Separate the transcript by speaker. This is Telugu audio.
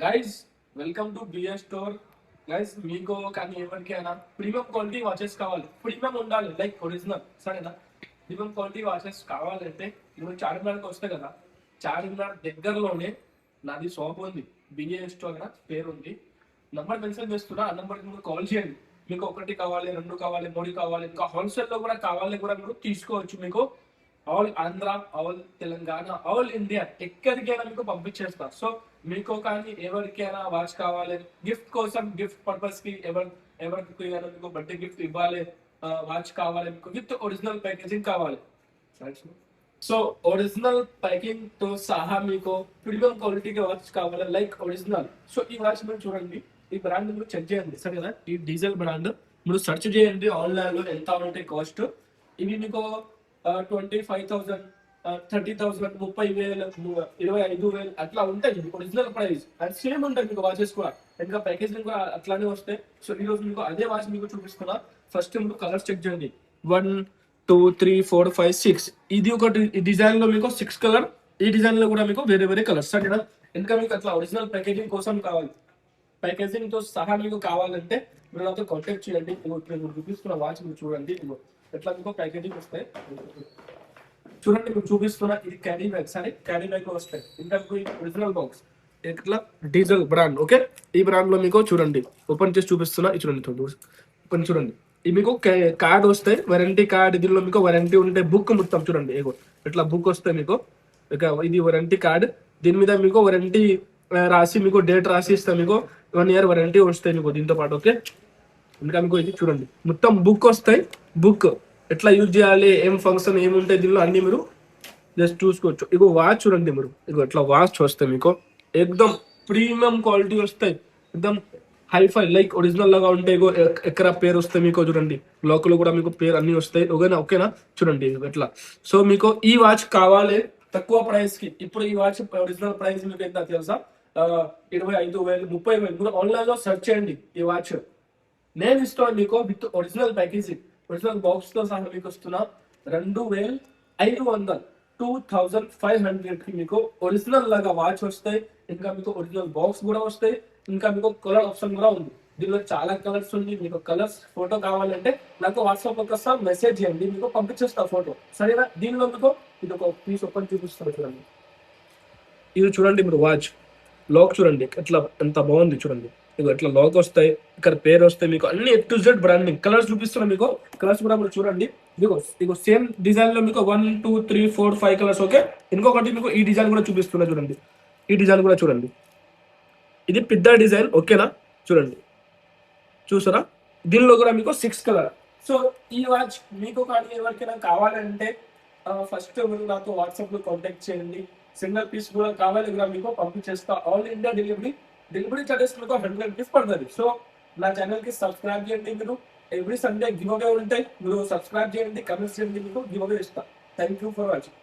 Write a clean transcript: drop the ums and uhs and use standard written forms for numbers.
Speaker 1: Guys welcome to BS store. Guys మీకు కానీ ఎవరికైనా ప్రీమియం క్వాలిటీ వాచెస్ కావాలి, ప్రీమియం ఉండాలి, లైక్ ఒరిజినల్, సరేనా? ప్రీమియం క్వాలిటీ వాచెస్ కావాలంటే ఇప్పుడు చార్మినార్కి వస్తాయి కదా, చార్మినార్ దగ్గరలోనే నాది షాప్ ఉంది, బిఎస్ స్టోర్ అని పేరు ఉంది. నంబర్ మెన్షన్ చేస్తున్నా, ఆ నంబర్కి మీరు కాల్ చేయండి. మీకు ఒకటి కావాలి, రెండు కావాలి, మూడు కావాలి, ఇంకా హోల్సేల్లో కూడా కావాలి కూడా మీరు తీసుకోవచ్చు. మీకు all Andhra, all Telangana, all India ఎక్కడికైనా మీకు పంపించేస్తా. సో మీకు కానీ ఎవరికైనా వాచ్ కావాలి, గిఫ్ట్ కోసం, గిఫ్ట్ పర్పస్ కి ఎవరికి మీకు బర్త్డే గిఫ్ట్ ఇవ్వాలి, వాచ్ కావాలి మీకు విత్ ఒరిజినల్ ప్యాకేజింగ్ కావాలి. సో ఒరిజినల్ ప్యాకింగ్ తో సహా మీకు ప్రీమియం క్వాలిటీకి వాచ్ కావాలి, లైక్ ఒరిజినల్. సో ఈ వాచ్ మీరు చూడండి, ఈ బ్రాండ్ మీరు చెక్ చేయండి, సరే కదా? ఈ డీజిల్ బ్రాండ్ మీరు సెర్చ్ చేయండి ఆన్లైన్ లో ఎంత ఉంటాయి కాస్ట్. ఇవి మీకు 25,000, 30,000, 30,000, 25,000 అట్లా ఉంటాయి ఒరిజినల్ ప్రైస్. అది సేమ్ ఉంటాయి మీకు వాచెస్ కూడా, ఇంకా ప్యాకేజింగ్ కూడా అట్లానే వస్తాయి. సో ఈ రోజు మీకు అదే వాచ్ మీకు చూపిస్తున్నా. ఫస్ట్ మీరు కలర్స్ చెక్ చేయండి, 1, 2, 3, 4, 5, 6. ఇది ఒకటి డిజైన్ లో మీకు 6 కలర్, ఈ డిజైన్ లో కూడా మీకు వేరే వేరే కలర్స్, సరేనా? ఇంకా మీకు అట్లా ఒరిజినల్ ప్యాకేజింగ్ కోసం కావాలి, ప్యాకేజింగ్ తో సహా మీకు కావాలంటే మీరు నాతో కాంటాక్ట్ చేయండి. ఇప్పుడు చూపిస్తున్న వాచ్ మీరు చూడండి, ఎట్లా మీకు ప్యాకేజింగ్ వస్తాయి చూడండి. మీకు చూపిస్తున్నా, ఇది క్యారీ బ్యాగ్, సరే? క్యారీ బ్యాగ్ లో వస్తాయి. ఇంకా మీకు ఒరిజినల్ బాక్స్ ఇట్లా డీజిల్ బ్రాండ్, ఓకే? ఈ బ్రాండ్ లో మీకు చూడండి, ఓపెన్ చేసి చూపిస్తున్నా. ఇది చూడండి, ఓపెన్ చూడండి. ఇది మీకు కార్డ్ వస్తాయి, వారంటీ కార్డ్. దీనిలో మీకు వారంటీ ఉంటే బుక్ మొత్తం చూడండి, ఏగో ఇట్లా బుక్ వస్తాయి మీకు. ఇక ఇది వారంటీ కార్డ్, దీని మీద మీకు వారంటీ రాసి, మీకు డేట్ రాసి ఇస్తాం. మీకు 1 year వారంటీ వస్తాయి మీకు దీంతో పాటు, ఓకే? ఇంకా మీకు ఇది చూడండి, మొత్తం బుక్ వస్తాయి. బుక్ ఎట్లా యూజ్ చేయాలి, ఏం ఫంక్షన్ ఏముంటాయి దీనిలో అన్ని మీరు జస్ట్ చూసుకోవచ్చు. ఇగో వాచ్ చూడండి మీరు, ఇగో ఇట్లా వాచ్ వస్తాయి మీకు, ఎక్దమ్ ప్రీమియం క్వాలిటీ వస్తాయి, ఎక్దమ్ హైఫై లైక్ ఒరిజినల్ లాగా ఉంటాయి. ఇగో ఎక్కడ పేరు వస్తాయి మీకు చూడండి, లోకల్ కూడా మీకు పేరు అన్ని వస్తాయి, ఓకేనా? చూడండి ఎట్లా. సో మీకు ఈ వాచ్ కావాలి తక్కువ ప్రైస్ కి. ఇప్పుడు ఈ వాచ్ ఒరిజినల్ ప్రైస్ మీకు ఎంత తెలుసా? 25,000, 30,000. మీరు ఆన్లైన్ లో సెర్చ్ చేయండి. ఈ వాచ్ నేను ఇస్తాను మీకు with original packaging, original box తో సహా మీకు వస్తున్నా 2,500, 2,500 కి మీకు ఒరిజినల్ లాగా వాచ్ వస్తాయి. ఇంకా మీకు ఒరిజినల్ బాక్స్ కూడా వస్తాయి. ఇంకా మీకు కలర్ ఆప్షన్ కూడా ఉంది. దీనిలో చాలా కలర్స్ ఉంది. మీకు కలర్స్ ఫోటో కావాలంటే నాకు వాట్సాప్ ఒకసారి మెసేజ్ చేయండి, మీకు పంపించేస్తా ఫోటో, సరేనా? దీనిలో మీకు ఇది ఒక పీస్ ఓపెన్ చూపిస్తాను చూడండి. ఇది చూడండి మీరు వాచ్ లాక్ చూడండి, ఎట్లా ఎంత బాగుంది చూడండి. ఇక ఇట్లా లాక్ వస్తాయి, ఇక్కడ పేరు వస్తాయి మీకు, అన్ని A to Z branding. Colours చూపిస్తున్నా మీకు, కలర్స్ కూడా మీరు చూడండి. ఇదిగో సేమ్ డిజైన్ లో మీకు 1, 2, 3, 4, 5 కలర్స్, ఓకే? ఇంకొకటి మీకు ఈ డిజైన్ కూడా చూపిస్తున్నా చూడండి, ఈ డిజైన్ కూడా చూడండి. ఇది పెద్ద డిజైన్, ఓకేనా? చూడండి, చూసారా? దీనిలో కూడా మీకు 6 కలర్. సో ఈ వాచ్ మీకు కానీ ఎవరికైనా కావాలంటే ఫస్ట్ మీరు నాతో వాట్సాప్ లో కాంటాక్ట్ చేయండి. సింగిల్ పీస్ కూడా కావాలి కూడా మీకు పంపించేస్తా. ఆల్ ఇండియా డెలివరీ చార్జెస్ మీకు 100 రూపీస్ పడుతుంది. సో నా ఛానల్ కి సబ్స్క్రైబ్ చేయండి. మీరు ఎవ్రీ సండే గివ్ అవే ఉంటాయి, మీరు సబ్స్క్రైబ్ చేయండి, కమెంట్స్ చేయండి, మీకు గివ్ అవే ఇస్తా. Thank you for watching.